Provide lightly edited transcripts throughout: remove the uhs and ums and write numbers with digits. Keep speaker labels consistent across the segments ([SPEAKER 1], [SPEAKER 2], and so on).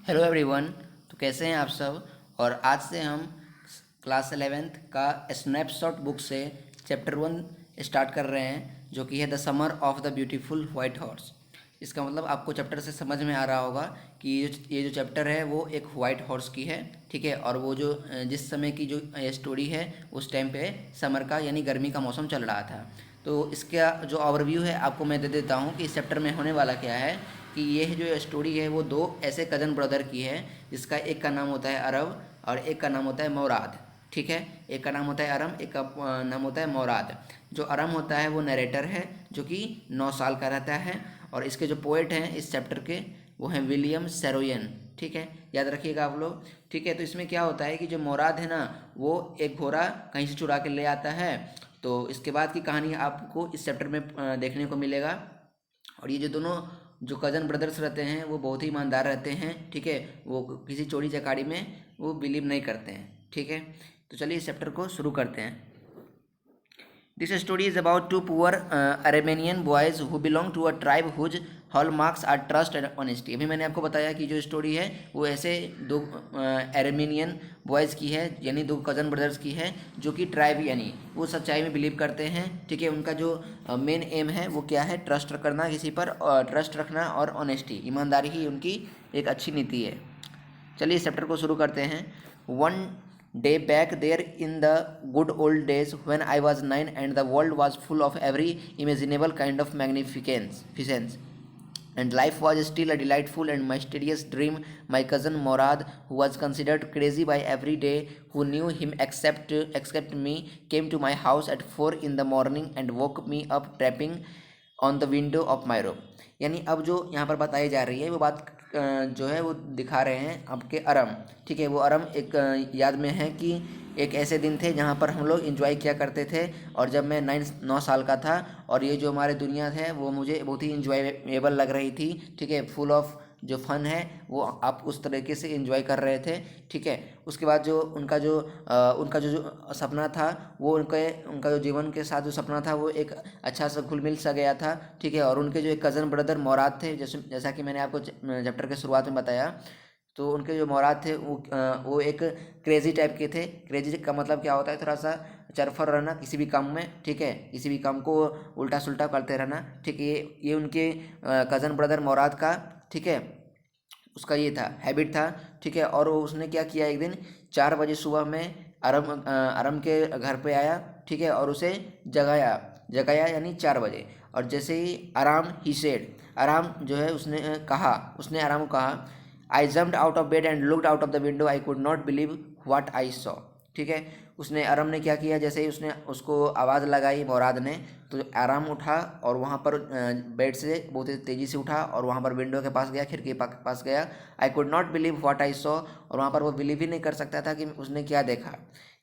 [SPEAKER 1] Hello everyone. तो कैसे हैं आप सब। और आज से हम क्लास 11th का स्नैपशॉट बुक से चैप्टर 1 स्टार्ट कर रहे हैं, जो कि है the summer of the beautiful white horse. इसका मतलब आपको चैप्टर से समझ में आ रहा होगा कि ये जो चैप्टर है वो एक वाइट हॉर्स की है, ठीक है। और वो जो जिस समय की जो स्टोरी है उस टाइम पे समर का यानी गर्मी का मौसम चल रहा था। तो इसका जो ओवरव्यू है आपको मैं दे देता हूँ कि इस चैप्टर में होने वाला क्या है। कि ये जो स्टोरी है वो दो ऐसे कज़न ब्रदर की है, जिसका एक का नाम होता है अरब और एक का नाम होता है मोराद, ठीक है। एक का नाम होता है अरम, एक का नाम होता है मोराद। जो अरम होता है वो नरेटर है, जो कि 9 साल का रहता है। और इसके जो पोएट हैं इस चैप्टर के वो हैं विलियम सरोयन, ठीक है। याद रखिएगा आप लोग, ठीक है। तो इसमें क्या होता है कि जो मोराद है ना, वो एक घोड़ा कहीं से चुरा के ले आता है। तो इसके बाद की कहानी आपको इस चैप्टर में देखने को मिलेगा। और ये जो दोनों जो कज़न ब्रदर्स रहते हैं वो बहुत ही ईमानदार रहते हैं, ठीक है। वो किसी चोरी चकारी में वो बिलीव नहीं करते हैं, ठीक है। तो चलिए इस चैप्टर को शुरू करते हैं। This story is about two poor Armenian boys who belong to a tribe whose hallmarks are trust and honesty. अभी मैंने आपको बताया कि जो स्टोरी है वो ऐसे दो अरेमेनियन बॉयज़ की है, यानी दो कज़न ब्रदर्स की है, जो कि ट्राइब यानी वो सच्चाई में बिलीव करते हैं, ठीक है। उनका जो मेन एम है वो क्या है, ट्रस्ट करना किसी पर, ट्रस्ट रखना और ऑनेस्टी ईमानदारी ही उनकी एक अच्छी नीति है। चलिए इस चैप्टर को शुरू करते हैं। One day back there in the good old days when I was 9 and the world was full of every imaginable kind of magnificence and life was still a delightful and mysterious dream. My cousin Morad, who was considered crazy by every day who knew him except me, came to my house at 4 in the morning and woke me up tapping on the window of my room. यानी अब जो यहाँ पर बताई जा रही है वो बात जो है वो दिखा रहे हैं आपके अरम, ठीक है। वो अरम एक याद में है कि एक ऐसे दिन थे जहाँ पर हम लोग इंजॉय किया करते थे, और जब मैं 9 साल का था और ये जो हमारे दुनिया है वो मुझे बहुत ही इंजॉयबल लग रही थी, ठीक है। फुल ऑफ जो फन है वो आप उस तरीके से इंजॉय कर रहे थे, ठीक है। उसके बाद जो जो सपना था वो उनका जो जीवन के साथ जो सपना था वो एक अच्छा सा घुल मिल सा गया था, ठीक है। और उनके जो एक कज़न ब्रदर मोराद थे, जैसा कि मैंने आपको चैप्टर के शुरुआत में बताया, तो उनके जो मोराद थे वो एक क्रेज़ी टाइप के थे। क्रेज़ी का मतलब क्या होता है, थोड़ा सा चरफर रहना किसी भी काम में, ठीक है। किसी भी काम को उल्टा सुल्टा करते रहना, ठीक है। ये उनके कज़न ब्रदर मोराद का, ठीक है, उसका ये था हैबिट था, ठीक है। और उसने क्या किया, एक दिन 4 बजे सुबह में अरम के घर पे आया, ठीक है। और उसे जगाया जगाया यानी 4 बजे। और जैसे ही आराम ही सेड, आराम जो है उसने आराम को कहा, आई jumped out of bed and looked out of the window, I could not believe what I saw, ठीक है। उसने आराम ने क्या किया, जैसे ही उसने उसको आवाज़ लगाई मोराद ने, तो आराम उठा और वहाँ पर बेड से बहुत ही तेज़ी से उठा और वहाँ पर विंडो के पास गया, खिड़की के पास गया। I could not believe what I saw, और वहाँ पर वो बिलीव ही नहीं कर सकता था कि उसने क्या देखा।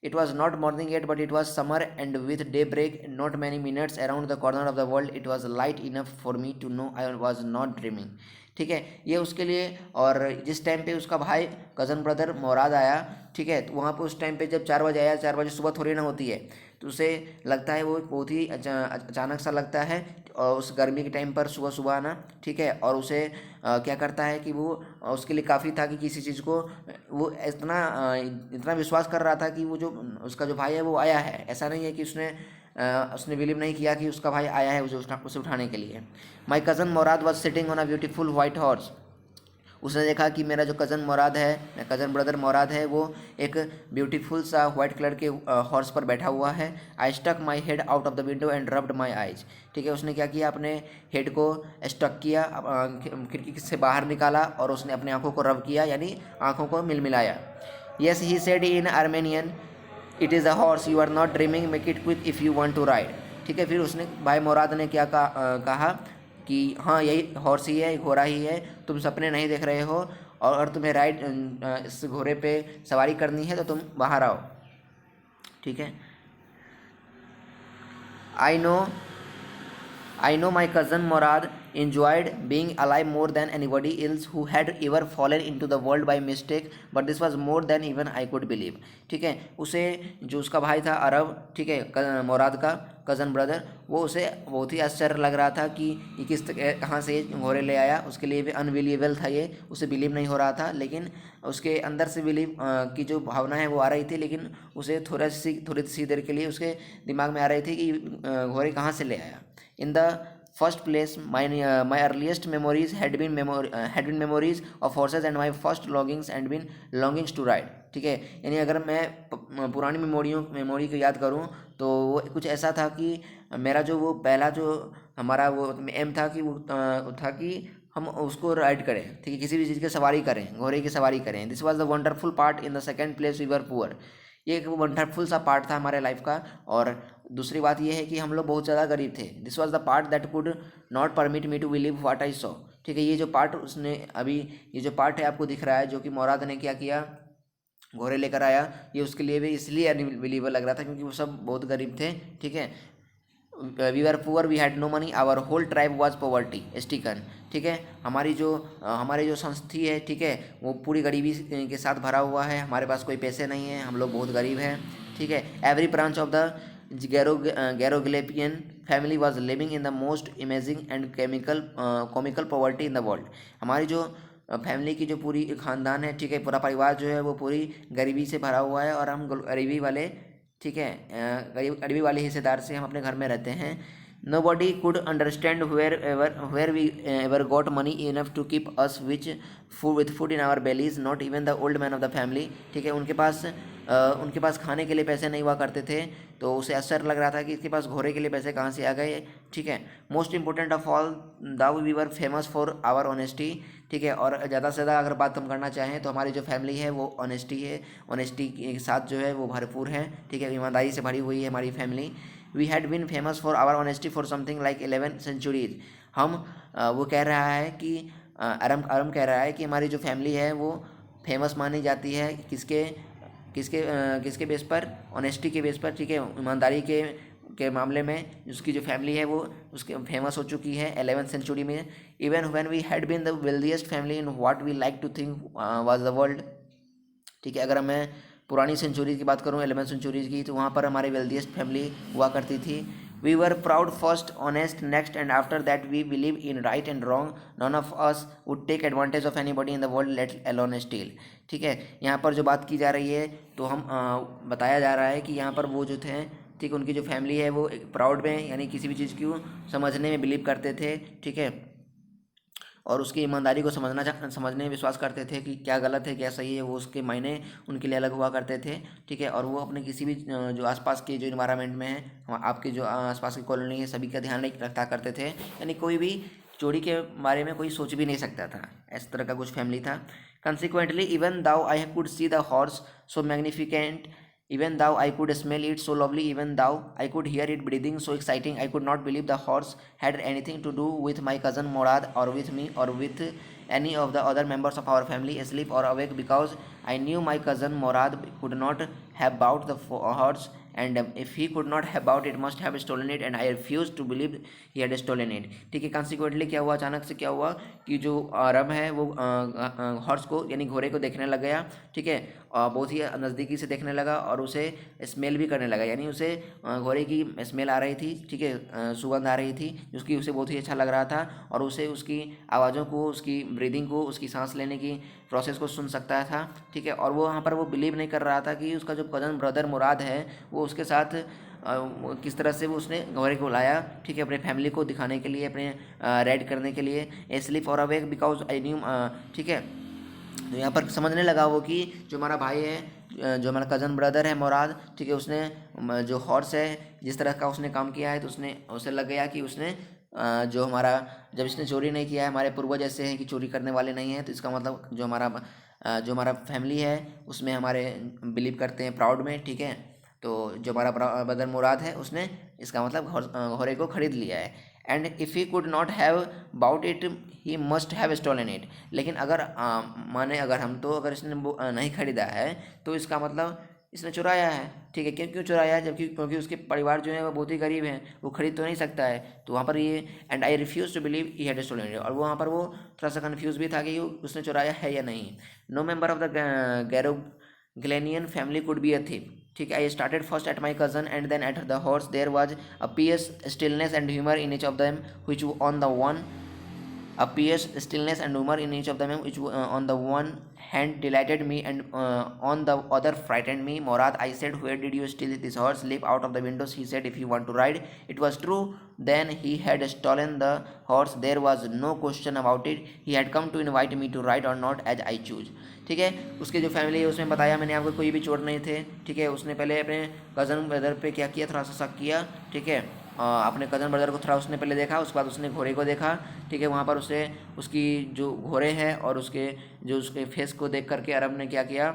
[SPEAKER 1] It was not morning yet but it was summer and with daybreak not many minutes around the corner of the world it was light enough for me to know I was not dreaming, ठीक है। ये उसके लिए। और जिस time पे उसका भाई कज़न ब्रदर मोराद आया, ठीक है, तो वहाँ पे उस टाइम पे जब 4 बजे आया, 4 बजे सुबह थोड़ी ना होती है, तो उसे लगता है वो बहुत ही अचानक सा लगता है, और उस गर्मी के टाइम पर सुबह सुबह आना, ठीक है। और उसे क्या करता है कि वो उसके लिए काफ़ी था कि किसी चीज़ को वो इतना विश्वास कर रहा था कि वो जो उसका जो भाई है वो आया है। ऐसा नहीं है कि उसने बिलीव नहीं किया कि उसका भाई आया है उसे उठाने के लिए। My cousin Mourad was sitting on a beautiful white horse. उसने देखा कि मेरा जो कज़न मोराद है, कज़न ब्रदर मोराद है, वो एक ब्यूटीफुल सा वाइट कलर के हॉर्स पर बैठा हुआ है। I stuck my head out of the window and rubbed my eyes, ठीक है। उसने क्या किया, अपने हेड को स्टक किया, खिड़की से बाहर निकाला और उसने अपनी आंखों को रब किया, यानी आंखों को मिलमिलाया। Yes he said in Armenian, it is a horse, you are not dreaming, make it quick if you want to ride, ठीक है। फिर उसने भाई मोराद ने क्या कहा कि हाँ यही हॉर्स ही है, घोड़ा ही है, तुम सपने नहीं देख रहे हो, और अगर तुम्हें इस घोड़े पे सवारी करनी है तो तुम बाहर आओ, ठीक है। I know I know my cousin Morad enjoyed being alive more than anybody else who had ever fallen into the world by mistake, but this was more than even I could believe. ठीक है, उसे जो उसका भाई था अरब, ठीक है, Morad का कज़न ब्रदर, वो उसे बहुत ही आश्चर्य लग रहा था कि ये कहाँ से घोड़े ले आया। उसके लिए भी अनबिलीवेबल था, ये उसे बिलीव नहीं हो रहा था, लेकिन उसके अंदर से बिलीव की जो भावना है वो आ रही थी, लेकिन उसे थोड़ी सी देर के लिए उसके दिमाग में आ रही थी कि घोड़े कहाँ से ले आया। In the first place, my earliest memories had been memories of horses and my first longings and been longings to ride. ठीक है, यानी अगर मैं पुरानी मेमोरी को याद करूं तो वो कुछ ऐसा था कि मेरा जो वो पहला जो हमारा वो एम था कि वो था कि हम उसको राइड करें, ठीक है, किसी भी चीज़ की सवारी करें, घोड़े की सवारी करें। This was the wonderful part in the second place we were poor. ये एक वंडरफुल सा पार्ट था हमारे लाइफ का। और दूसरी बात ये है कि हम लोग बहुत ज़्यादा गरीब थे। This was the part that could not permit me to believe what I saw. ठीक है, ये जो पार्ट उसने अभी ये जो पार्ट है आपको दिख रहा है जो कि मोराद ने क्या किया, घोड़े लेकर आया, ये उसके लिए भी इसलिए अनबिलीवेबल लग रहा था क्योंकि वो सब बहुत गरीब थे। ठीक है, we are poor, we had no money, our whole tribe was poverty stricken. ठीक है, हमारी जो संस्थी है, ठीक है, वो पूरी गरीबी के साथ भरा हुआ है। हमारे पास कोई पैसे नहीं है, हम लोग बहुत गरीब हैं। ठीक है, every branch of the Garoghlanian family was living in the most amazing and comical poverty in the world. हमारी जो फैमिली की जो पूरी खानदान है, ठीक है, पूरा परिवार जो है वो पूरी गरीबी से भरा हुआ है और हम गरीबी वाले, ठीक है, गरीबी वाले हिस्सेदार से हम अपने घर में रहते हैं। Nobody could understand where we ever got money enough to keep us with food in our bellies, not even the old man of the family। ठीक है, उनके पास खाने के लिए पैसे नहीं हुआ करते थे, तो उसे आश्चर्य लग रहा था कि इसके पास घोड़े के लिए पैसे कहाँ से आ गए। ठीक है, most important of all though we were famous for our honesty. ठीक है, और ज़्यादा से ज़्यादा अगर बात हम करना चाहें तो हमारी जो फैमिली है वो ऑनेस्टी है, ऑनेस्टी के साथ जो है वो भरपूर है। ठीक है, ईमानदारी से भरी हुई है हमारी family. We had been famous for our honesty for something like 11 centuries. हम वो कह रहा है कि अरम कह रहा है कि हमारी जो फैमिली है वो फेमस मानी जाती है किसके किसके किसके बेस पर, ऑनेस्टी के बेस पर। ठीक है, ईमानदारी के मामले में उसकी जो फैमिली है वो उसके फेमस हो चुकी है 11th सेंचुरी में। Even when we had been the wealthiest family in what we like to think was the world. ठीक है, अगर मैं पुरानी सेंचुरी की बात करूँ 11th सेंचुरी की, तो वहाँ पर हमारी वेल्दिएस्ट फैमिली हुआ करती थी। We were proud first, honest next, and after that we believe in right and wrong. None of us would take advantage of anybody in the world, let alone steal. ठीक है, यहाँ पर जो बात की जा रही है तो हम बताया जा रहा है कि यहाँ पर वो जो थे, ठीक, उनकी जो फैमिली है वो प्राउड में, यानी किसी भी चीज़ को समझने में बिलीव करते थे। ठीक है, और उसकी ईमानदारी को समझने में विश्वास करते थे कि क्या गलत है क्या सही है, वो उसके मायने उनके लिए अलग हुआ करते थे। ठीक है, और वो अपने किसी भी जो आसपास के जो इन्वायरमेंट में है, आपके जो आसपास की कॉलोनी है, सभी का ध्यान नहीं रखता करते थे, यानी कोई भी चोरी के बारे में कोई सोच भी नहीं सकता था। इस तरह का कुछ फैमिली था। Consequently even though I could see the horse so magnificent, even though I could smell it so lovely, even though I could hear it breathing so exciting, I could not believe the horse had anything to do with my cousin Morad or with me or with any of the other members of our family, asleep or awake, because I knew my cousin Morad could not have bought the horse, and if he could not have bought it, must have stolen it, and I refused to believe he had stolen it। ठीक है, consequently क्या हुआ, अचानक से क्या हुआ कि जो अरब है वो हॉर्स को यानी घोड़े को देखने लग गया। ठीक है, बहुत ही नज़दीकी से देखने लगा और उसे स्मेल भी करने लगा, यानी उसे घोड़े की स्मेल आ रही थी। ठीक है, सुगंध आ रही थी जिसकी उसे बहुत ही अच्छा लग रहा था, और उसे उसकी आवाज़ों को, उसकी ब्रीदिंग को, उसकी सांस लेने की प्रोसेस को सुन सकता था। ठीक है, और वो वहाँ पर वो बिलीव नहीं कर रहा था कि उसका जो कज़न ब्रदर मुराद है वो उसके साथ किस तरह से वो उसने घोड़े को लाया। ठीक है, अपने फैमिली को दिखाने के लिए, अपने राइड करने के लिए, स्लीप और अवेक बिकॉज आई न्यू। ठीक है, तो यहाँ पर समझने लगा वो कि जो हमारा भाई है, जो हमारा कज़न ब्रदर है मुराद, ठीक है, उसने जो हॉर्स है जिस तरह का उसने काम किया है, तो उसे लग गया कि उसने जो हमारा, जब इसने चोरी नहीं किया है, हमारे पूर्वज ऐसे हैं कि चोरी करने वाले नहीं हैं, तो इसका मतलब जो हमारा फैमिली है उसमें हमारे बिलीव करते हैं प्राउड में। ठीक है, तो जो हमारा ब्रदर मुराद है उसने इसका मतलब घोड़े को खरीद लिया है। And if he could not have bought it he must have stolen it. लेकिन अगर माने अगर हम तो अगर इसने नहीं खरीदा है तो इसका मतलब इसने चुराया है, ठीक है। क्यों चुराया है, जबकि क्योंकि उसके परिवार जो है वो बहुत ही गरीब हैं, वो खरीद तो नहीं सकता है। तो वहाँ पर ये and I refuse to believe he had stolen it, और वहाँ पर वो थोड़ा सा कन्फ्यूज भी था कि उसने चुराया है या नहीं। No member of the Garoghlanian family could be a thief, ठीक है। I started first at my cousin and then at the horse, there was a pious stillness and humour in each of them which on the one appears stillness and humor in each of them, which on the one hand delighted me and on the other frightened me. Morad, I said, where did you steal this horse? Leap out of the windows, he said, if you want to ride. It was true. Then he had stolen the horse. There was no question about it. He had come to invite me to ride or not as I choose. ठीक है। उसके जो family है उसमें बताया मैंने आपको, कोई भी चोर नहीं थे, ठीक है। उसने पहले अपने कज़न ब्रदर पे क्या किया, थोड़ा सा शक किया, ठीक है। अपने कज़न ब्रदर को थोड़ा उसने पहले देखा, उसके बाद उसने घोड़े को देखा, ठीक है। वहाँ पर उसे उसकी जो घोड़े हैं और उसके जो उसके फेस को देख करके अरब ने क्या किया,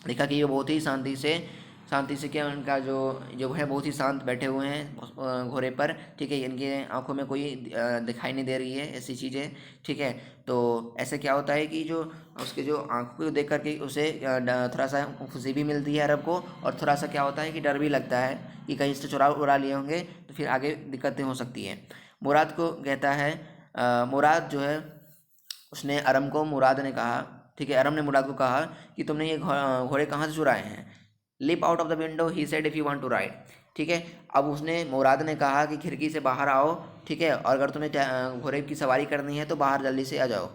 [SPEAKER 1] देखा कि ये बहुत ही शांति से क्या, उनका जो है बहुत ही शांत बैठे हुए हैं घोड़े पर, ठीक है। इनके आंखों में कोई दिखाई नहीं दे रही है ऐसी चीज़ें, ठीक है। तो ऐसे क्या होता है कि जो उसके जो आंखों को देख करके उसे थोड़ा सा खुशी भी मिलती है अरब को, और थोड़ा सा क्या होता है कि डर भी लगता है कि कहीं से चुरा उड़ा लिए होंगे तो फिर आगे दिक्कतें हो सकती हैं। मुराद को कहता है, मुराद जो है उसने अरब को, मुराद ने कहा, ठीक है, अरब ने मुराद को कहा कि तुमने ये घोड़े कहाँ से चुराए हैं। Leap out of the window he said if you want to ride, ठीक है। अब उसने, मुराद ने कहा कि खिड़की से बाहर आओ, ठीक है, और अगर तुम्हें घोड़े की सवारी करनी है तो बाहर जल्दी से आ जाओ।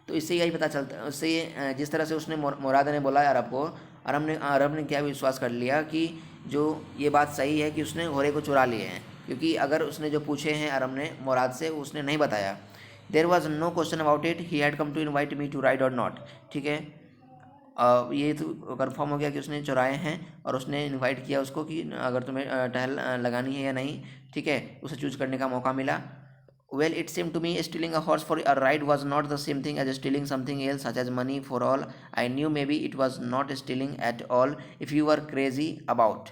[SPEAKER 1] तो इससे यही पता चलता है, उससे जिस तरह से उसने मुराद ने बोला अरब को, अरब ने क्या विश्वास कर लिया कि जो ये बात सही है कि उसने घोड़े को चुरा लिए हैं, क्योंकि अगर उसने जो पूछे हैं अरब ने मुराद से, उसने नहीं बताया। There was no question about it, he had come to invite me to ride और नॉट, ठीक है। ये तो कन्फर्म हो गया कि उसने चुराए हैं, और उसने इनवाइट किया उसको कि अगर तुम्हें टहल लगानी है या नहीं, ठीक है, उसे चूज करने का मौका मिला। Well it seemed to me stealing a horse for a ride was not the same thing as stealing something else such as money for all I knew maybe it was not stealing at all if you are crazy about.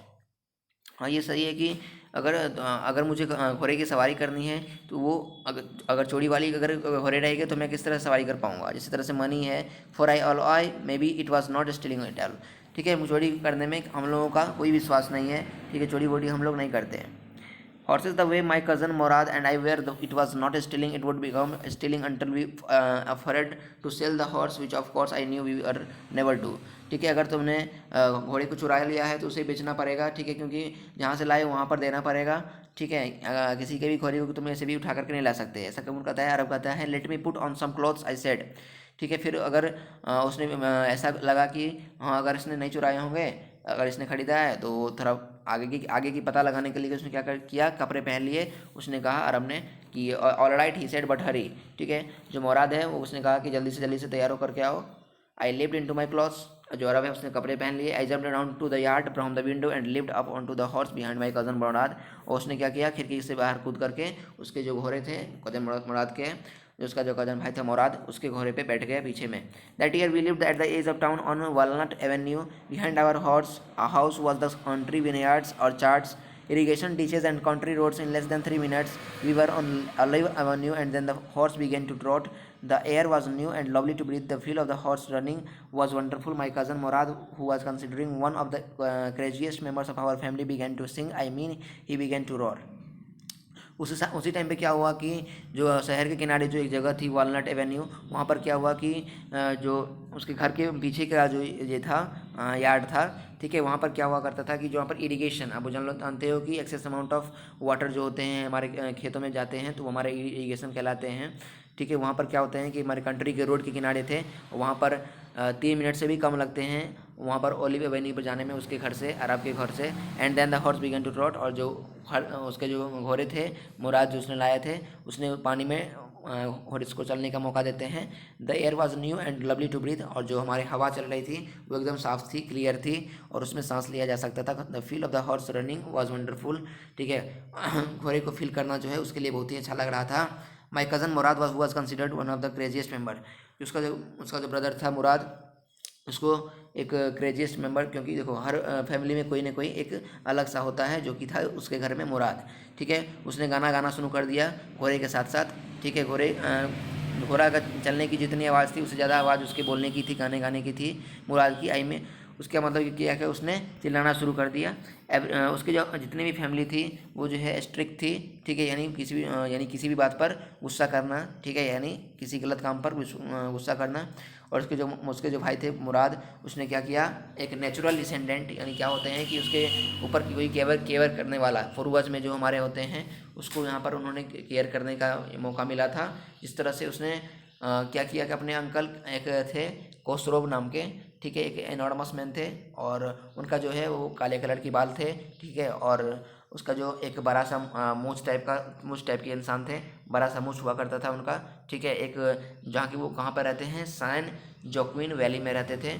[SPEAKER 1] हाँ, ये सही है कि अगर मुझे घोड़े की सवारी करनी है तो वो अगर चोरी वाली अगर घोड़े रहेगी तो मैं किस तरह सवारी कर पाऊँगा। जिस तरह से मनी है, for I may be it was not stealing at all, ठीक है। चोरी करने में हम लोगों का कोई विश्वास नहीं है, ठीक है, चोरी वोरी हम लोग नहीं करते हैं। Horses the way my cousin Morad and I were, it was not stealing, it would become stealing until we afraid to sell the horse, which of course I knew we were never do, ठीक है। अगर तुमने घोड़े को चुरा लिया है तो उसे बेचना पड़ेगा, ठीक है, क्योंकि जहाँ से लाए वहाँ पर देना पड़ेगा, ठीक है। किसी के भी घोड़े को तुम ऐसे भी उठा करके नहीं ला सकते, ऐसा कबूल कहता है। अरब कहता है let me put on some clothes I said, ठीक है। फिर अगर उसने ऐसा लगा कि हाँ अगर इसने नहीं चुराए होंगे, अगर इसने खरीदा है तो थोड़ा आगे की पता लगाने के लिए उसने क्या किया, कपड़े पहन लिए। उसने कहा अरब ने कि all right he said but hurry, ठीक है। जो मुराद है वो उसने कहा कि जल्दी से तैयार होकर के आओ। I leaped into my clothes, जो अरब है उसने कपड़े पहन लिए। I jumped down to the yard from the window and leaped up onto the horse behind my cousin Mourad, और उसने क्या किया, खिड़की से बाहर कूद करके उसके जो घोड़े थे कज़न मुराद के, जो उसका जो कज़न भाई था मुराद, उसके घोड़े पे बैठ गया पीछे में। That year we lived at the edge of town on Walnut Avenue behind our house was the country vineyards orchards, irrigation ditches and country roads. In less than 3 minutes we were on Olive Avenue, and then the horse began to trot. The air was new and lovely to breathe. The feel of the horse running was wonderful. My cousin Morad, who was considering one of the craziest members of our family, began to sing. I mean, he began to roar. उसी time पे क्या हुआ कि जो शहर के किनारे जो एक जगह थी वालनट एवेन्यू, वहाँ पर क्या हुआ कि जो उसके घर के पीछे का जो ये था यार्ड था, ठीक है, वहाँ पर क्या हुआ करता था कि जो वहाँ पर इरिगेशन, आप जानते हो कि एक्सेस अमाउंट ऑफ वाटर जो होते हैं हमारे खेतों में जाते हैं तो वो हमारे इरिगेशन कहलाते हैं, ठीक है। वहाँ पर क्या होते हैं कि हमारे कंट्री के रोड के किनारे थे, वहाँ पर 3 मिनट से भी कम लगते हैं वहाँ पर ओलिव एवेन्यू पर जाने में उसके घर से, अरब के घर से। And then the horse began to trot, और जो उसके जो घोड़े थे मुराद जो उसने लाए थे, उसने पानी में हॉर्स को चलने का मौका देते हैं। The air was new and lovely to breathe, और जो हमारी हवा चल रही थी वो एकदम साफ थी, क्लियर थी, और उसमें सांस लिया जा सकता था। The feel of the horse running was wonderful, ठीक है। घोड़े को फील करना जो है उसके लिए बहुत ही अच्छा लग रहा था। माई cousin Murad was considered one of the craziest member, उसका जो ब्रदर था मुराद, उसको एक क्रेजिएस्ट मेंबर, क्योंकि देखो हर फैमिली में कोई ना कोई एक अलग सा होता है, जो कि था उसके घर में मुराद, ठीक है। उसने गाना शुरू कर दिया घोड़े के साथ साथ, ठीक है। घोड़ा का चलने की जितनी आवाज़ थी उससे ज़्यादा आवाज़ उसके बोलने की थी, गाने की थी मुराद की। आई में उसका मतलब किया कि उसने चिल्लाना शुरू कर दिया। उसकी जो जितनी भी फैमिली थी वो जो है स्ट्रिक्ट थी, ठीक है, यानी किसी भी बात पर गुस्सा करना, ठीक है, यानी किसी गलत काम पर गुस्सा करना। और उसके जो भाई थे मुराद, उसने क्या किया, एक नेचुरल डिसेंडेंट यानी क्या होते हैं कि उसके ऊपर की कोई केयर करने वाला, पूर्वज में जो हमारे होते हैं उसको यहाँ पर उन्होंने केयर करने का मौका मिला था। जिस तरह से उसने क्या किया कि अपने अंकल एक थे कोसरोव नाम के, ठीक है, एक एनॉर्मस मैन थे और उनका जो है वो काले कलर की बाल थे, ठीक है, और उसका जो एक बड़ा सा मूछ टाइप के इंसान थे, बड़ा सा मूछ हुआ करता था उनका, ठीक है। एक जहाँ की वो कहाँ पर रहते हैं, सैन जोक्विन वैली में रहते थे।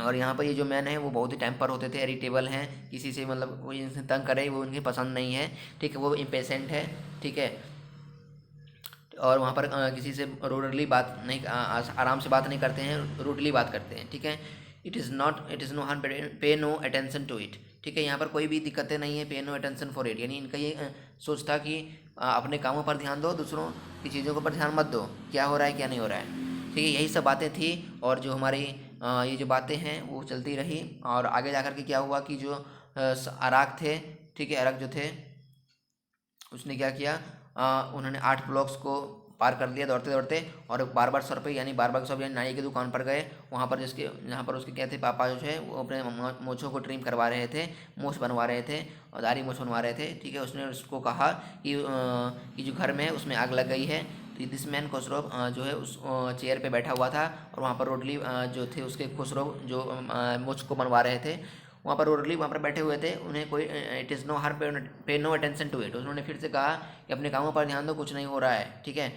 [SPEAKER 1] और यहाँ पर ये जो मैन है वो बहुत ही टेम्पर होते थे, इरिटेबल हैं, किसी से मतलब कोई इनसे तंग करे वो उनकी पसंद नहीं है, ठीक है, वो इम्पेशेंट है, ठीक है। और वहाँ पर किसी से रूडली बात नहीं, आराम से बात नहीं करते हैं, रूडली बात करते हैं, ठीक है। इट इज़ नो हार्म, पे नो अटेंशन टू इट, ठीक है। यहाँ पर कोई भी दिक्कतें नहीं है, पे नो अटेंशन फॉर इट, यानी इनका ये सोच था कि अपने कामों पर ध्यान दो, दूसरों की चीज़ों के ऊपर ध्यान मत दो, क्या हो रहा है क्या नहीं हो रहा है, ठीक है। यही सब बातें थी और जो हमारी ये जो बातें हैं वो चलती रही। और आगे जा कर के क्या हुआ कि जो अराक थे, ठीक है, अरक जो थे उसने क्या किया, उन्होंने 8 ब्लॉक्स को पार कर लिया दौड़ते दौड़ते, और बार शॉप पे यानी बार शॉप यानी नाई की दुकान पर गए, वहाँ पर जहाँ पर उसके क्या थे, पापा जो है वो अपने मूँछों को ट्रिम करवा रहे थे, मूँछ बनवा रहे थे और दाढ़ी मूँछ बनवा रहे थे, ठीक है। उसने उसको कहा कि जो घर में है उसमें आग लग गई है। तो दिस मैन खुसरो जो है उस चेयर पे बैठा हुआ था और वहाँ पर रोडली जो थे उसके खुसरो जो मूँछ को बनवा रहे थे वहाँ पर रोडली वहाँ पर बैठे हुए थे, उन्हें कोई इट इज़ नो हार्म, पे नो अटेंशन टू इट। उन्होंने फिर से कहा कि अपने कामों पर ध्यान दो, कुछ नहीं हो रहा है, ठीक है।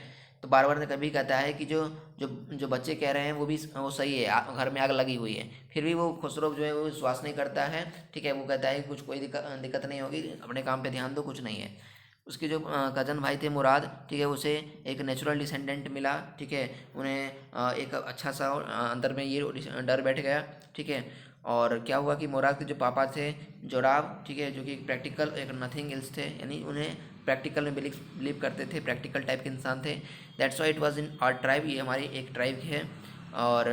[SPEAKER 1] तो बार बार ने कभी कहता है कि जो जो जो बच्चे कह रहे हैं वो सही है, घर में आग लगी हुई है, फिर भी वो खुसरो जो है वो विश्वास नहीं करता है, ठीक है। वो कहता है कुछ कोई दिक्कत नहीं होगी, अपने काम पे ध्यान दो, कुछ नहीं है। उसके जो कज़न भाई थे मुराद, ठीक है, उसे एक नेचुरल डिसेंडेंट मिला, ठीक है। उन्हें एक अच्छा सा अंदर में ये डर बैठ गया, ठीक है। और क्या हुआ कि मुराद के जो पापा थे जोराब, ठीक है, जो कि प्रैक्टिकल एक नथिंग एल्स थे, यानी उन्हें प्रैक्टिकल में बिलीव करते थे, प्रैक्टिकल टाइप के इंसान थे। That's why it was in our tribe, ये हमारी एक ट्राइब है। और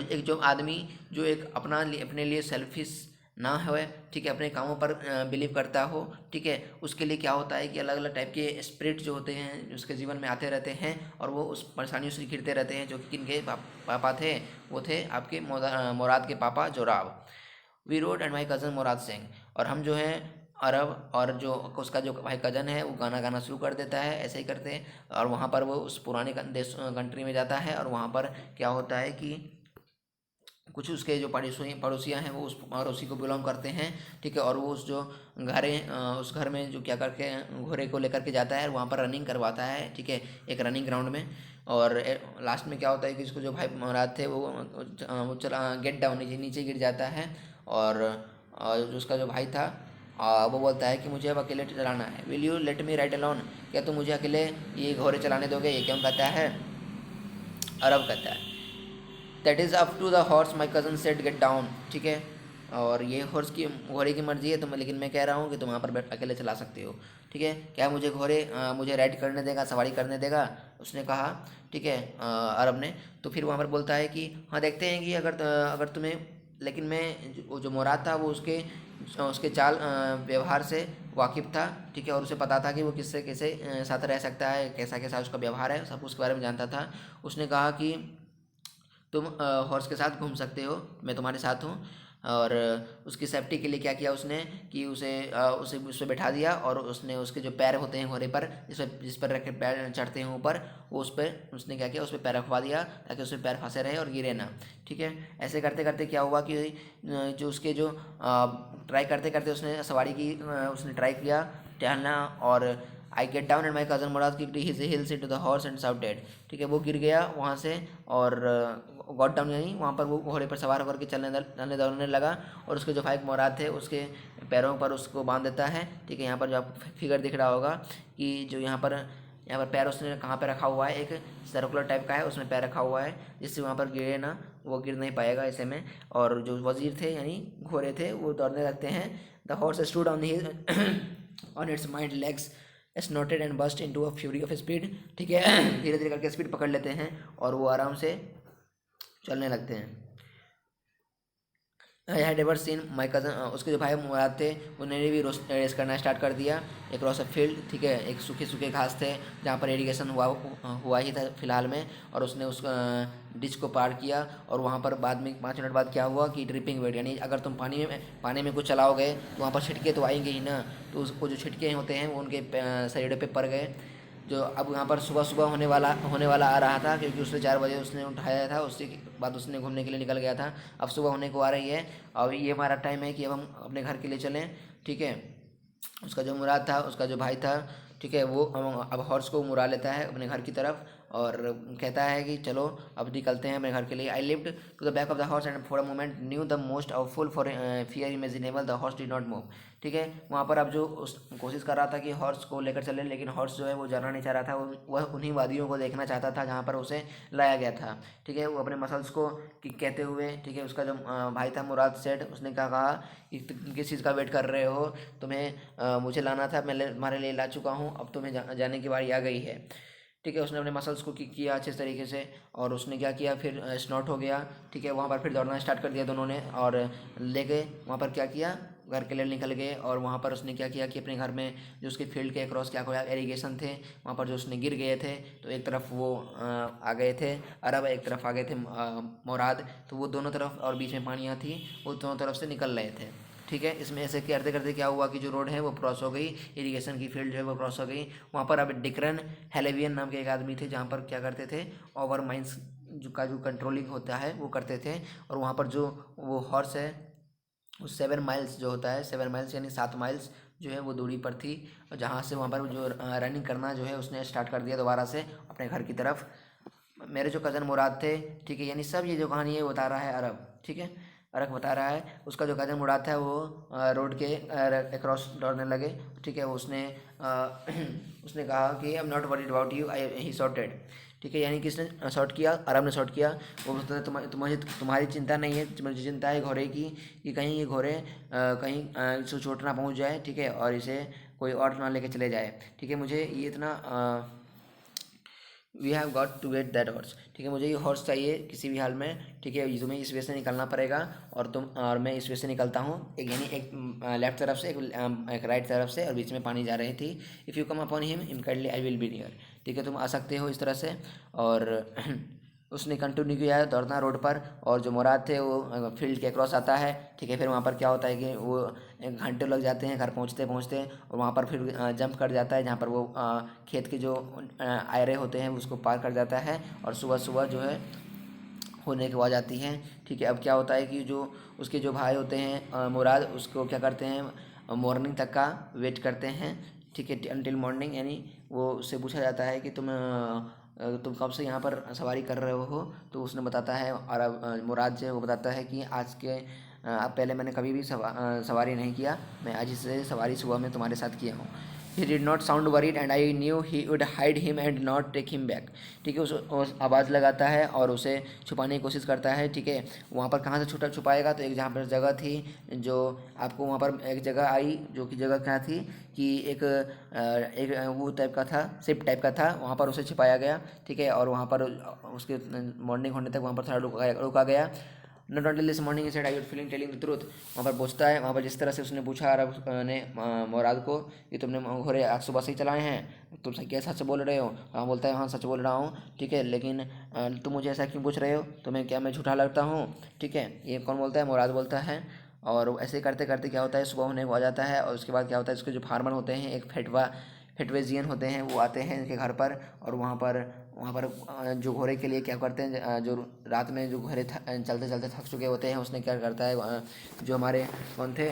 [SPEAKER 1] एक जो आदमी जो एक अपने लिए सेल्फिश ना हो, ठीक है, अपने कामों पर बिलीव करता हो, ठीक है, उसके लिए क्या होता है कि अलग अलग टाइप के स्पिरिट जो होते हैं उसके जीवन में आते रहते हैं और वो उस परेशानियों से घिरते रहते हैं। जो कि किनके पापा थे, वो थे आपके मुराद के पापा जोराब। We rode and my cousin Mourad sing, और हम जो हैं अरब और जो उसका जो भाई कज़न है वो गाना गाना शुरू कर देता है, ऐसे ही करते हैं। और वहाँ पर वो उस पुराने कंट्री में जाता है और वहाँ पर क्या होता है कि कुछ उसके जो पड़ोसियाँ हैं वो उस पड़ोसी को बिलोंग करते हैं, ठीक है। और वो उस घर में जो क्या करके घोड़े को लेकर के जाता है, वहाँ पर रनिंग करवाता है, ठीक है, एक रनिंग ग्राउंड में। और लास्ट में क्या होता है कि इसको जो भाई मुराद थे वो चला गेट डाउन, नीचे गिर जाता है। और जो उसका जो भाई था वो बोलता है कि मुझे अब अकेले चलाना है, will you let me ride alone, क्या तुम मुझे अकेले ये घोड़े चलाने दोगे, ये क्यों कहता है, अरब कहता है। That is up to the horse my cousin said get down, ठीक है। और ये घोड़े की मर्जी है, तो लेकिन मैं कह रहा हूँ कि तुम वहाँ पर अकेले चला सकते हो, ठीक है। क्या मुझे राइड करने देगा, सवारी करने देगा, उसने कहा, ठीक है, अरब ने। तो फिर वहाँ पर बोलता है कि हाँ देखते हैं कि अगर तुम्हें, लेकिन मैं जो मुराद था वो उसके चाल व्यवहार से वाकिफ़ था, ठीक है, और उसे पता था कि वो किससे कैसे साथ रह सकता है, कैसा कैसा उसका व्यवहार है, सब उसके बारे में जानता था। उसने कहा कि तुम हॉर्स के साथ घूम सकते हो, मैं तुम्हारे साथ हूँ। और उसकी सेफ्टी के लिए क्या किया उसने कि उसे उस पर बैठा दिया और उसने उसके जो पैर होते हैं घोड़े पर जिस पर रख के पैर चढ़ते हैं ऊपर, वो उसने क्या किया, उस पर पैर रखवा दिया ताकि उसमें पैर फंसे रहे और गिरे ना, ठीक है। ऐसे करते करते क्या हुआ कि जो उसके जो ट्राई करते करते उसने सवारी की, उसने ट्राई किया टहलना। और I get down and my cousin Murad kicked his heels into the horse and shouted, ठीक है, वो गिर गया वहाँ से। और गॉट डाउन यानी वहाँ पर वो घोड़े पर सवार होकर के चलने दौड़ने लगा। और उसके जो भाई मुराद थे उसके पैरों पर उसको बांध देता है, ठीक है। यहाँ पर जो आपको फिगर दिख रहा होगा कि जो यहाँ पर पैर उसने कहाँ पे रखा हुआ है, एक सर्कुलर टाइप का है, उसमें पैर रखा हुआ है जिससे वहाँ पर गिरे ना, वो गिर नहीं पाएगा ऐसे में। और जो वजीर थे यानी घोड़े थे वो दौड़ने लगते हैं। The horse stood on his on it's mind legs स्नॉटेड and bast into a fury of speed, ठीक है। धीरे धीरे करके स्पीड पकड़ लेते हैं और वो आराम से चलने लगते हैं। I had ever seen my cousin, उसके जो भाई मुराद थे उन्होंने भी रेस करना स्टार्ट कर दिया अक्रॉस अ फील्ड। ठीक है, एक सूखे सूखे घास थे जहाँ पर इरिगेशन हुआ ही था फिलहाल में, और उसने उस डिच को पार किया। और वहाँ पर बाद में 5 मिनट बाद क्या हुआ कि ड्रिपिंग वेट, यानी अगर तुम पानी में कुछ चलाओगे तो वहाँ पर छिटके तो आएंगे ही ना, तो उसको जो छिटके होते हैं वो उनके शरीर पे पड़ गए। जो अब यहाँ पर सुबह सुबह होने वाला आ रहा था, क्योंकि उसने 4 बजे उसने उठाया था, उसके बाद उसने घूमने के लिए निकल गया था। अब सुबह होने को आ रही है, अब ये हमारा टाइम है कि अब हम अपने घर के लिए चलें। ठीक है, उसका जो मुराद था, उसका जो भाई था, ठीक है, वो अब हॉर्स को मुरा लेता है अपने घर की तरफ और कहता है कि चलो अब निकलते हैं अपने घर के लिए। I leaped to the back of the horse and for a moment knew the most awful for fear imaginable the horse did not move. ठीक है, वहाँ पर अब जो उस कोशिश कर रहा था कि हॉर्स को लेकर चले, लेकिन हॉर्स जो है वो जाना नहीं चाह रहा था, वह उन्हीं वादियों को देखना चाहता था जहाँ पर उसे लाया गया था। ठीक है, वो अपने मसल्स को किक कहते हुए, ठीक है, उसका जो भाई था मुराद सेठ, उसने क्या कहा कि तुम किस चीज़ का वेट कर रहे हो, तुम्हें मुझे लाना था, मैं तुम्हारे लिए ला चुका हूँ, अब तुम्हें जाने की बारी आ गई है। ठीक है, उसने अपने मसल्स को किक किया अच्छे तरीके से, और उसने क्या किया फिर स्नॉट हो गया। ठीक है, वहाँ पर फिर दौड़ना स्टार्ट कर दिया दोनों ने, और ले गए वहाँ पर क्या किया, घर के लिए निकल गए। और वहाँ पर उसने क्या किया कि अपने घर में जो उसके फील्ड के अक्रॉस क्या हुआ इरीगेशन थे, वहाँ पर जो उसने गिर गए थे, तो एक तरफ वो आ गए थे अरब, एक तरफ आ गए थे मुराद, तो वो दोनों तरफ और बीच में पानियाँ थी, वो दोनों तरफ से निकल रहे थे। ठीक है, इसमें ऐसे करते करते क्या हुआ कि जो रोड है वो क्रॉस हो गई, इरिगेशन की फील्ड जो है वो क्रॉस हो गई। वहाँ पर अब डिक्रन हेलेवियन नाम के एक आदमी थे, जहाँ पर क्या करते थे, ओवर माइंस जो कंट्रोलिंग होता है वो करते थे। और वहाँ पर जो वो हॉर्स है, वो 7 माइल्स जो होता है, 7 माइल्स यानी 7 माइल्स जो है वो दूरी पर थी, और जहाँ से वहाँ पर जो रनिंग करना जो है उसने स्टार्ट कर दिया दोबारा से अपने घर की तरफ। मेरे जो कज़न मुराद थे, ठीक है, यानी सब ये जो कहानी है वो बता रहा है अरब। ठीक है, अरब बता रहा है, उसका जो कज़न मुराद था वो रोड के अक्रॉस दौड़ने लगे। ठीक है, उसने उसने कहा कि I am not worried about you, I he shorted. ठीक है, यानी किसने शॉर्ट किया, अरब ने शॉर्ट किया। वो बोलता है तुम्हारी चिंता नहीं है, मुझे चिंता है घोड़े की, कि कहीं ये घोड़े कहीं इसको चोट ना पहुंच जाए। ठीक है, और इसे कोई और ना लेके चले जाए। ठीक है, मुझे ये इतना we have got to get that horse. ठीक है, मुझे ये हॉर्स चाहिए किसी भी हाल में। ठीक है, ये तुम्हें इस वे से निकलना पड़ेगा, और मैं इस वे से निकलता हूँ, एक यानी एक लेफ्ट तरफ से, एक राइट तरफ से, और बीच में पानी जा रही थी। If you come upon him immediately I will be near. ठीक है, तुम आ सकते हो इस तरह से। और उसने कंटिन्यू किया दौड़ना रोड पर, और जो मुराद थे वो फील्ड के क्रॉस आता है। ठीक है, फिर वहाँ पर क्या होता है कि वो घंटे लग जाते हैं घर पहुँचते पहुँचते, और वहाँ पर फिर जंप कर जाता है, जहाँ पर वो खेत के जो आयरे होते हैं उसको पार कर जाता है, और सुबह सुबह जो है होने के बाद आती हैं। ठीक है, अब क्या होता है कि जो उसके जो भाई होते हैं मुराद, उसको क्या करते हैं, मॉर्निंग तक का वेट करते हैं। ठीक है, अनटिल मॉर्निंग, यानी वो उससे पूछा जाता है कि तुम कब से यहाँ पर सवारी कर रहे हो, तो उसने बताता है, और अब मुराद जो है वो बताता है कि आज के अब पहले मैंने कभी भी सवारी नहीं किया, मैं आज से सवारी सुबह में तुम्हारे साथ किया हूँ। He did not sound worried and I knew he would hide him and not take him back. ठीक है, उस आवाज़ लगाता है और उसे छुपाने की कोशिश करता है। ठीक है, वहाँ पर कहाँ से छुपाएगा, तो एक जहाँ पर जगह थी, जो आपको वहाँ पर एक जगह आई, जो कि जगह क्या थी कि एक वो टाइप का था, शिप टाइप का था, वहाँ पर उसे छिपाया गया। ठीक है, और वहाँ पर उसके मॉर्निंग होने तक वहाँ पर थोड़ा रुका गया। Not only this morning said I would feeling telling the truth. वहाँ पर पूछता है, वहाँ पर जिस तरह से उसने पूछा अरब ने मुराद को कि तुमने घोड़े आज सुबह से ही चलाए हैं, तुम क्या सच बोल रहे हो। हाँ बोलता है, हाँ सच बोल रहा हूँ। ठीक है, लेकिन तुम मुझे ऐसा क्यों पूछ रहे हो, तुम्हें क्या मैं झूठा लगता हूँ। ठीक है, ये कौन बोलता है, मुराद बोलता है। और ऐसे करते करते क्या होता है, सुबह होने को आ जाता है, और उसके बाद क्या होता है, इसके जो फार्मर होते हैं, एक फेटवेजियन होते हैं, वो आते हैं इनके घर पर। और वहाँ पर जो घोड़े के लिए क्या करते हैं, जो रात में जो घोड़े चलते चलते थक चुके होते हैं, उसने क्या करता है, जो हमारे कौन थे,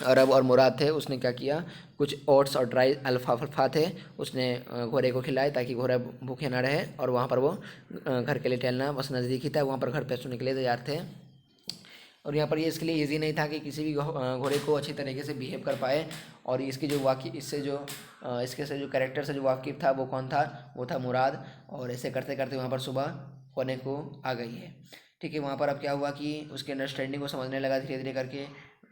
[SPEAKER 1] अरब और मुराद थे, उसने क्या किया, कुछ ओट्स और ड्राई अल्फाफा थे, उसने घोड़े को खिलाए ताकि घोड़ा भूखे ना रहे। और वहाँ पर वो घर के लिए टहलना बस नज़दीक ही था, वहाँ पर घर पे सुनने के लिए तैयार थे। और यहाँ पर ये इसके लिए ईजी नहीं था कि किसी भी घोड़े को अच्छी तरीके से बिहेव कर पाए। और इसकी जो इसके से जो कैरेक्टर से जो वाकिफ़ था वो कौन था, वो था मुराद। और ऐसे करते करते वहाँ पर सुबह होने को आ गई है। ठीक है, वहाँ पर अब क्या हुआ कि उसकी अंडरस्टैंडिंग को समझने लगा धीरे धीरे करके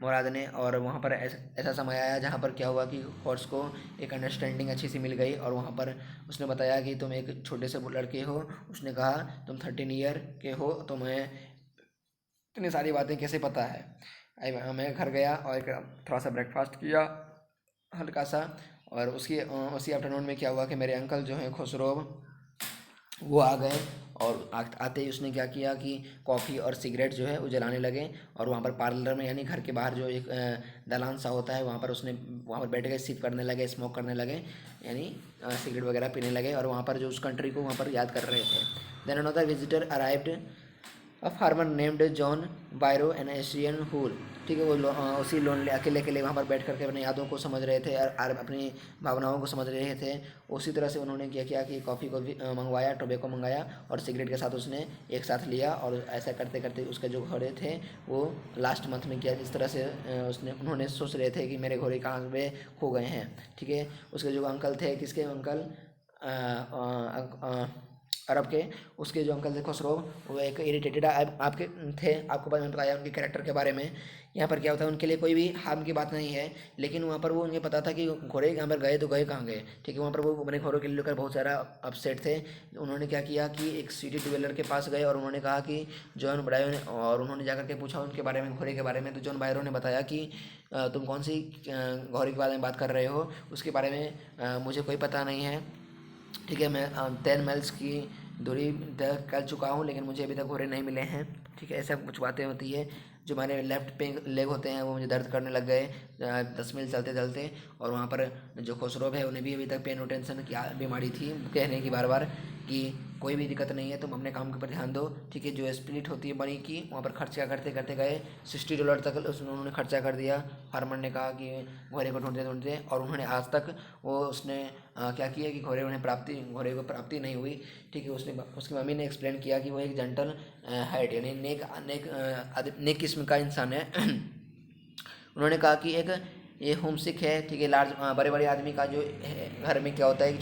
[SPEAKER 1] मुराद ने। और वहाँ पर ऐसा समय आया जहाँ पर क्या हुआ कि हॉर्स को एक अंडरस्टैंडिंग अच्छी सी मिल गई, और वहाँ पर उसने बताया कि तुम एक छोटे से लड़के हो। उसने कहा तुम 13 ईयर के हो, तो मैं इतनी सारी बातें कैसे पता है। मैं घर गया और थोड़ा सा ब्रेकफास्ट किया हल्का सा, और उसी आफ्टरनून में क्या हुआ कि मेरे अंकल जो हैं खुसरो, वो आ गए। और आते ही उसने क्या किया कि कॉफ़ी और सिगरेट जो है वो जलाने लगे, और वहाँ पर पार्लर में यानी घर के बाहर जो एक दालान सा होता है वहाँ पर वहाँ पर बैठ गए, सिप करने लगे, स्मोक करने लगे, यानी सिगरेट वगैरह पीने लगे, और वहाँ पर जो उस कंट्री को वहाँ पर याद कर रहे थे। Then another visitor arrived, a farmer named John Byro an Asian who. ठीक है, वो उसी लोनली अकेले अकेले वहाँ पर बैठ करके अपनी यादों को समझ रहे थे और अपनी भावनाओं को समझ रहे थे। उसी तरह से उन्होंने क्या किया कि कॉफ़ी को भी मंगवाया, टोबैको मंगाया, और सिगरेट के साथ उसने एक साथ लिया, और ऐसा करते करते उसके जो घोड़े थे वो लास्ट मंथ में किया। इस तरह से उन्होंने सोच रहे थे कि मेरे घोड़े कहाँ पे खो गए हैं। ठीक है, उसके जो अंकल थे, किसके अंकल, अरब के, उसके जो अंकल थे खुसरो, वो एक इरिटेटेड आपके थे, आपको मैंने बताया उनके कैरेक्टर के बारे में। यहाँ पर क्या होता है, उनके लिए कोई भी हार्म की बात नहीं है, लेकिन वहाँ पर वो उन्हें पता था कि घोड़े यहाँ पर गए तो गए कहाँ गए। ठीक है, वहाँ पर वो अपने घोड़ों के लेकर बहुत सारा अपसेट थे। उन्होंने क्या किया कि एक सिटी डिवेलर के पास गए और उन्होंने कहा कि जॉन बायरो ने, और उन्होंने जाकर के पूछा उनके बारे में, घोड़े के बारे में। तो जॉन बायरो ने बताया कि तुम कौन सी घोड़े के बारे में बात कर रहे हो, उसके बारे में मुझे कोई पता नहीं है। ठीक है, मैं 10 माइल्स की दूरी तय कर चुका हूँ, लेकिन मुझे अभी तक घोड़े नहीं मिले हैं। ठीक है, ऐसा कुछ बातें होती है। जो हमारे लेफ्ट पे लेग होते हैं वो मुझे दर्द करने लग गए 10 मील चलते चलते। और वहाँ पर जो खुसरो है उन्हें भी अभी तक पेन और टेंशन की बीमारी थी, कहने की बार बार कि कोई भी दिक्कत नहीं है, तुम अपने काम के ऊपर ध्यान दो। ठीक है, जो स्प्लिट होती है मनी की, वहाँ पर खर्चा करते करते गए $60 तक उन्होंने खर्चा कर दिया। फार्मर ने कहा कि घोड़े को ढूंढते ढूंढते, और उन्होंने आज तक उसने क्या किया कि घोड़े को प्राप्ति नहीं हुई। ठीक है, उसकी मम्मी ने एक्सप्लेन किया कि वो एक जेंटल हाइट यानी नेक किस्म का इंसान है। उन्होंने कहा कि एक ये होमसिक है। ठीक है, बड़े बड़े आदमी का जो घर में क्या होता है कि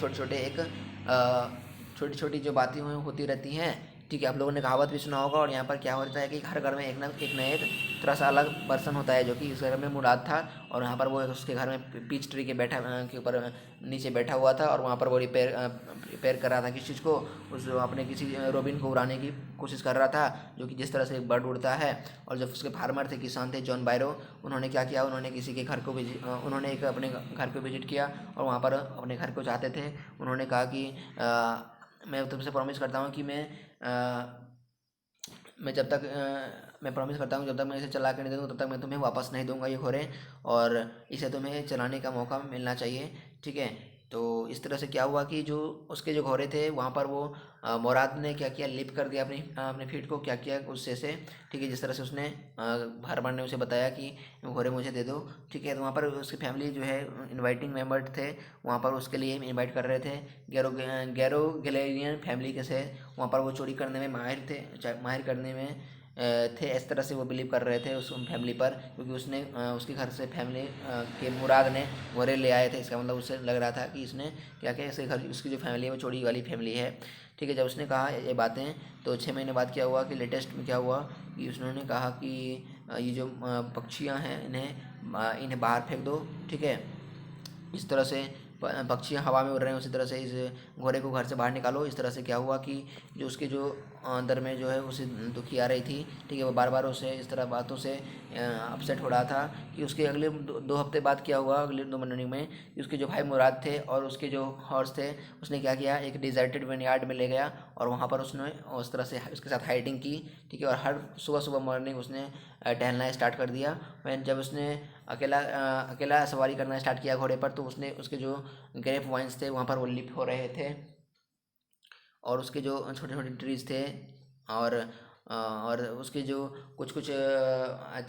[SPEAKER 1] छोटी छोटी जो बातें होती रहती हैं। ठीक है, आप लोगों ने कहावत भी सुना होगा। और यहाँ पर क्या होता है कि हर घर में एक न एक थोड़ा सा अलग पर्सन होता है, जो कि इस घर में मुराद था, और यहाँ पर वो उसके घर में पीच ट्री के ऊपर नीचे बैठा हुआ था, और वहाँ पर वो रिपेयर कर रहा था किसी चीज़ को, उस अपने किसी रोबिन को उड़ाने की कोशिश कर रहा था, जो कि जिस तरह से एक बर्ड उड़ता है। और जब उसके फार्मर थे, किसान थे, जॉन बायरो, उन्होंने क्या किया, उन्होंने किसी के घर को उन्होंने एक अपने घर को विजिट किया, और वहाँ पर अपने घर को चाहते थे। उन्होंने कहा कि मैं तुमसे प्रॉमिस करता हूँ कि मैं जब तक मैं प्रॉमिस करता हूँ जब तक मैं इसे चला के नहीं दूँगा तब तक मैं तुम्हें वापस नहीं दूंगा ये घोड़े, और इसे तुम्हें चलाने का मौका मिलना चाहिए। ठीक है, तो इस तरह से क्या हुआ कि जो उसके जो घोड़े थे वहाँ पर वो मुराद ने क्या किया, लिप कर दिया अपने फीट को, क्या किया गुस्से से। ठीक है, जिस तरह से उसने फार्मर ने उसे बताया कि घोड़े मुझे दे दो। ठीक है, तो वहाँ पर उसकी फैमिली जो है इनवाइटिंग मेंबर थे, वहाँ पर उसके लिए इनवाइट कर रहे थे। गैरो गैलेरियन फैमिली के से वहाँ पर वो चोरी करने में माहिर करने में थे। इस तरह से वो बिलीव कर रहे थे उस फैमिली पर, क्योंकि उसने उसके घर से फैमिली के मुराद ने घोड़े ले आए थे। इसका मतलब उससे लग रहा था कि इसने क्या किया, इसके घर उसकी जो फैमिली है वो चोरी वाली फैमिली है। ठीक है, जब उसने कहा ये बातें, तो 6 महीने बाद क्या हुआ कि लेटेस्ट में क्या हुआ कि उन्होंने कहा कि ये जो पक्षियाँ हैं इन्हें बाहर फेंक दो। ठीक है, इस तरह से पक्षियाँ हवा में उड़ रहे हैं, उसी तरह से इस घोड़े को घर से बाहर निकालो। इस तरह से क्या हुआ कि जो उसके जो अंदर में जो है उसे दुखी आ रही थी। ठीक है, वो बार बार उसे इस तरह बातों से अपसेट हो रहा था कि उसके अगले 2 हफ्ते बाद क्या हुआ, अगले 2 महीने में, कि उसके जो भाई मुराद थे और उसके जो हॉर्स थे, उसने क्या किया, एक डिजर्टेड विनयार्ड में ले गया, और वहाँ पर उसने उस तरह से उसके साथ हाइडिंग की। ठीक है, और हर सुबह सुबह मॉर्निंग उसने टहलना स्टार्ट कर दिया। जब उसने अकेला सवारी करना स्टार्ट किया घोड़े पर, तो उसने उसके जो ग्रेप वाइन्स थे वहाँ पर वो लिप हो रहे थे, और उसके जो छोटे छोटे ट्रीज थे, और उसके जो कुछ कुछ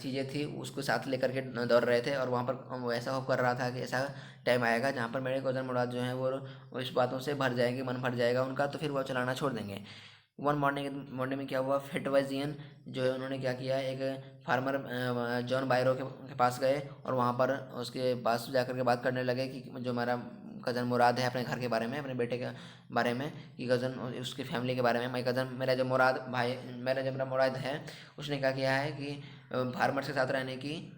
[SPEAKER 1] चीज़ें थी उसको साथ लेकर के दौड़ रहे थे। और वहाँ पर वो ऐसा होप कर रहा था कि ऐसा टाइम आएगा जहाँ पर मेरे कज़न मुराद जो हैं वो इस बातों से भर जाएंगे, मन भर जाएगा उनका, तो फिर वो चलाना छोड़ देंगे। वन मॉर्निंग में क्या हुआ, फेटवाजियन जो है उन्होंने क्या किया, एक फार्मर जॉन बायरो के पास गए, और वहाँ पर उसके पास जाकर के बात करने लगे कि जो हमारा कज़न मुराद है, अपने घर के बारे में, अपने बेटे के बारे में, कि कज़न उसकी फैमिली के बारे में, माई कज़न मेरा मुराद है, उसने क्या किया है कि फार्मर्स के साथ रहने की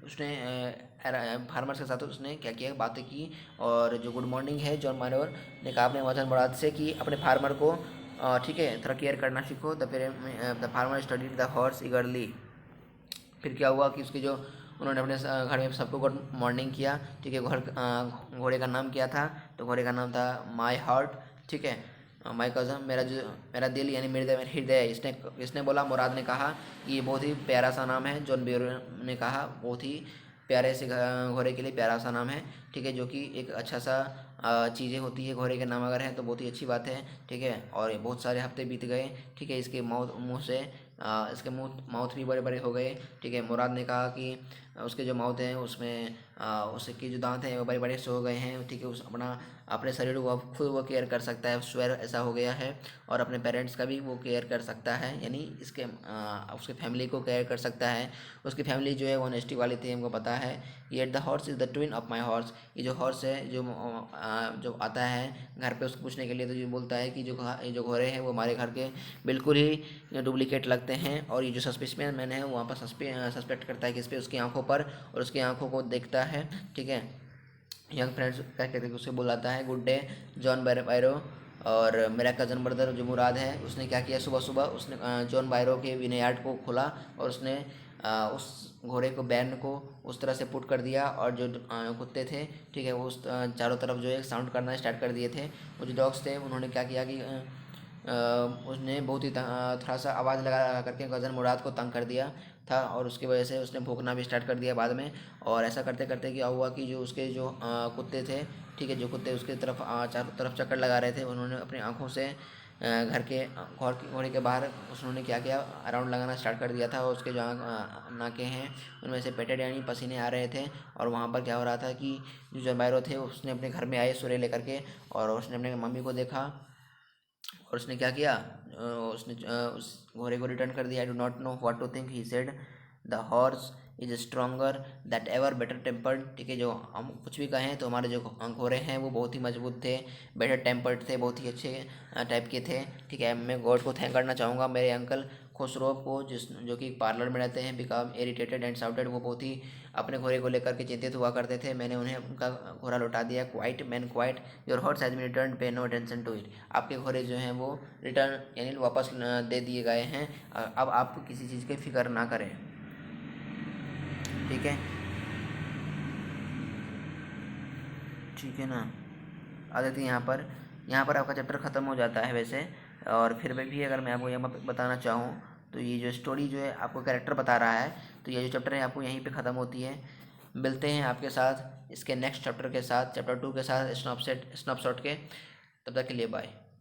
[SPEAKER 1] फार्मर्स के साथ उसने क्या किया, बातें की। और जो गुड मॉर्निंग है, जॉन मानोर ने कहा अपने कज़न मुराद से कि अपने फार्मर को ठीक है थोड़ा केयर करना सीखो। The farmer studied the horse ईगरली। फिर क्या हुआ कि उसके जो उन्होंने अपने घर में सबको गुड मॉर्निंग किया, ठीक है। घोड़े का नाम क्या था, तो घोड़े का नाम था माई हार्ट, ठीक है। माई कज़म, मेरा दिल यानी मेरा हृदय। इसने बोला, मुराद ने कहा कि ये बहुत ही प्यारा सा नाम है। जॉन बेरो ने कहा बहुत ही प्यारे से घोड़े के लिए प्यारा सा नाम है, ठीक है, जो कि एक अच्छा सा चीज़ें होती है घोड़े के नाम अगर है तो बहुत ही अच्छी बात है, ठीक है। और ये बहुत सारे हफ्ते बीत गए, ठीक है। इसके मुंह से इसके माउथ भी बड़े बड़े हो गए, ठीक है। मुराद ने कहा कि उसके जो माउथ हैं उसमें उसके जो दांत हैं वो बड़े बड़े से हो गए हैं, ठीक है। उस अपने शरीर को अब खुद वो केयर कर सकता है, स्वेर ऐसा हो गया है। और अपने पेरेंट्स का भी वो केयर कर सकता है, यानी उसके फैमिली को केयर कर सकता है। उसकी फैमिली जो है वो ऑनेस्टी वाली थी, हमको पता है। ये the horse is the twin of my horse. ये जो हॉर्स है जो आता है घर पे उसको पूछने के लिए, तो ये बोलता है कि जो घोड़े हैं वो हमारे घर के बिल्कुल ही डुप्लीकेट लगते हैं। और ये जो सस्पिशियस मैन है वहाँ पर सस्पेक्ट करता है कि इस पर उसकी आंखों पर और उसकी आंखों को देखता है, ठीक है। यंग फ्रेंड्स क्या कहते हैं, उसे बुलाता है गुड डे जॉन बायरो। और मेरा कज़न ब्रदर जो मुराद है उसने क्या किया, सुबह सुबह उसने जॉन बायरो के विनयार्ड को खोला और उसने उस घोड़े को बैन को उस तरह से पुट कर दिया। और जो कुत्ते थे, ठीक है, वो उस चारों तरफ जो है साउंड करना स्टार्ट कर दिए थे। वो जो डॉग्स थे उन्होंने क्या किया कि उसने बहुत ही थोड़ा सा आवाज़ लगा करके कज़न मुराद को तंग कर दिया था। और उसकी वजह से उसने भौंकना भी स्टार्ट कर दिया बाद में। और ऐसा करते करते क्या हुआ कि जो उसके जो कुत्ते थे, ठीक है, जो कुत्ते उसके तरफ चारों तरफ चक्कर लगा रहे थे, उन्होंने अपनी आंखों से घर के घोड़े के बाहर उन्होंने क्या किया, राउंड लगाना स्टार्ट कर दिया था। और उसके जो नाके हैं उनमें से पेटेड यानी पसीने आ रहे थे। और वहाँ पर क्या हो रहा था कि जो जबायरो थे उसने अपने घर में आए सूर्य लेकर के, और उसने अपने मम्मी को देखा और उसने क्या किया, उसने उस घोड़े को रिटर्न कर दिया। I do not know what to think, he said the horse is stronger that ever better tempered, ठीक है। जो हम कुछ भी कहें तो हमारे जो घोड़े हैं वो बहुत ही मजबूत थे, बेटर टेम्पर्ड थे, बहुत ही अच्छे टाइप के थे, ठीक है। मैं गॉड को थैंक करना चाहूँगा, मेरे अंकल खुसरो को, जो कि पार्लर में रहते हैं, बिकम इरिटेटेड एंड साउटेड। वो बहुत ही अपने घोड़े को लेकर के चिंतित हुआ करते थे। मैंने उन्हें उनका घोड़ा लौटा दिया। Quiet man quiet, your horse has been return, pay no attention to it. आपके घोड़े जो हैं वो रिटर्न यानी वापस दे दिए गए हैं। अब आप किसी चीज़ की फिक्र ना करें, ठीक है, ठीक है ना। आ जाती है यहाँ पर आपका चैप्टर ख़त्म हो जाता है वैसे। और फिर भी अगर मैं आपको यहाँ बताना चाहूँ तो ये जो स्टोरी जो है आपको कैरेक्टर बता रहा है, तो ये जो चैप्टर है आपको यहीं पे ख़त्म होती है। मिलते हैं आपके साथ इसके नेक्स्ट चैप्टर के साथ, चैप्टर 2 के साथ, स्नैपशॉट के। तब तक के लिए बाय।